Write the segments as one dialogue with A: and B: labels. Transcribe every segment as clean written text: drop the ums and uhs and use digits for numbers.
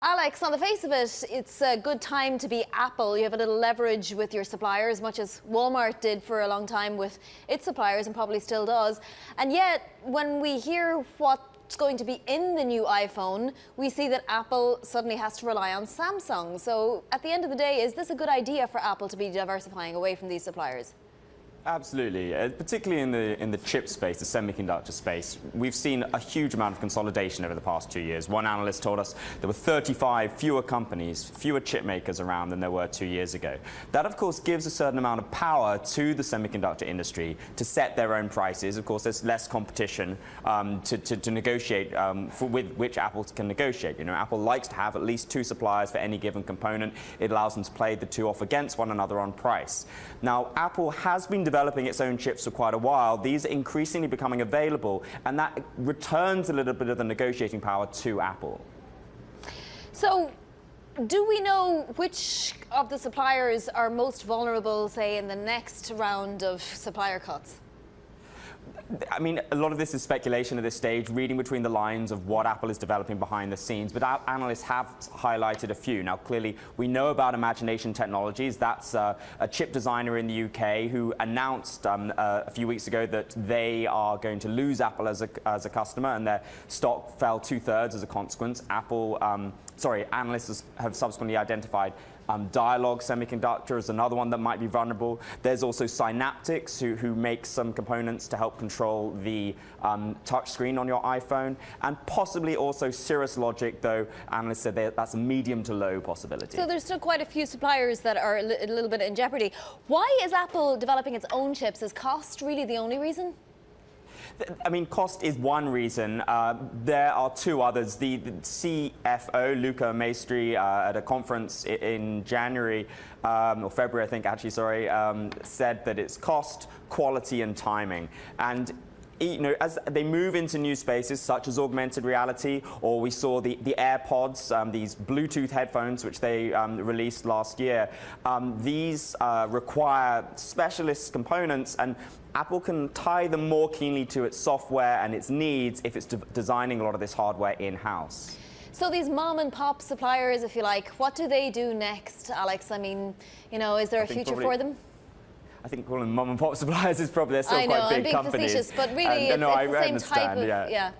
A: Alex, on the face of it, it's a good time to be Apple. You have a little leverage with your suppliers, much as Walmart did for a long time with its suppliers and probably still does. And yet, when we hear what's going to be in the new iPhone, we see that Apple suddenly has to rely on Samsung. So at the end of the day, is this a good idea for Apple to be diversifying away from these suppliers?
B: Absolutely, particularly in the chip space, the semiconductor space, we've seen a huge amount of consolidation over the past 2 years. One analyst told us there were 35 fewer companies, fewer chip makers around than there were 2 years ago. That, of course, gives a certain amount of power to the semiconductor industry to set their own prices. Of course, there's less competition to negotiate with which Apple can negotiate. You know, Apple likes to have at least 2 suppliers for any given component. It allows them to play the 2 off against one another on price. Now, Apple has been developing its own chips for quite a while. These are increasingly becoming available, and that returns a little bit of the negotiating power to Apple.
A: So, do we know which of the suppliers are most vulnerable, say, in the next round of supplier cuts?
B: I mean, a lot of this is speculation at this stage, reading between the lines of what Apple is developing behind the scenes, but our analysts have highlighted a few. Now, clearly, we know about Imagination Technologies. That's a chip designer in the UK who announced a few weeks ago that they are going to lose Apple as a customer, and their stock fell 2/3 as a consequence. Analysts have subsequently identified Dialog Semiconductor is another one that might be vulnerable. There's also Synaptics, who makes some components to help control the touch screen on your iPhone, and possibly also Cirrus Logic, though analysts said that's a medium to low possibility.
A: So there's still quite a few suppliers that are a little bit in jeopardy. Why is Apple developing its own chips? Is cost really the only reason?
B: I mean, cost is one reason. There are 2 others. The CFO, Luca Maestri, at a conference in January, or February, I think, actually, sorry, said that it's cost, quality, and timing. And you know, as they move into new spaces such as augmented reality, or we saw the AirPods, these Bluetooth headphones which they released last year, these require specialist components, and Apple can tie them more keenly to its software and its needs if it's designing a lot of this hardware in-house.
A: So these mom and pop suppliers, if you like, what do they do next, Alex? I mean, you know, is there a future for them?
B: I think calling them mom and pop suppliers is probably, they're still quite big companies.
A: Facetious, but really it's the same type of, yeah.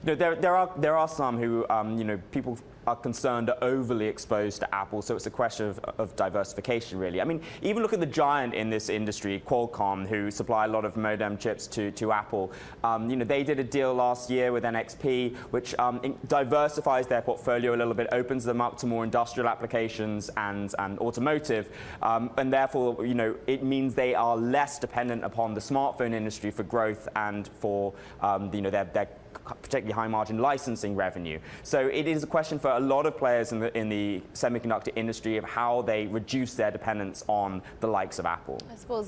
B: You know, there are some who, you know, people are concerned are overly exposed to Apple, so it's a question of diversification, really. I mean, even look at the giant in this industry, Qualcomm, who supply a lot of modem chips to Apple. You know, they did a deal last year with NXP, which diversifies their portfolio a little bit, opens them up to more industrial applications and automotive, and therefore, you know, it means they are less dependent upon the smartphone industry for growth and for, you know, their particularly high-margin licensing revenue. So it is a question for a lot of players in the semiconductor industry of how they reduce their dependence on the likes of Apple.
A: I suppose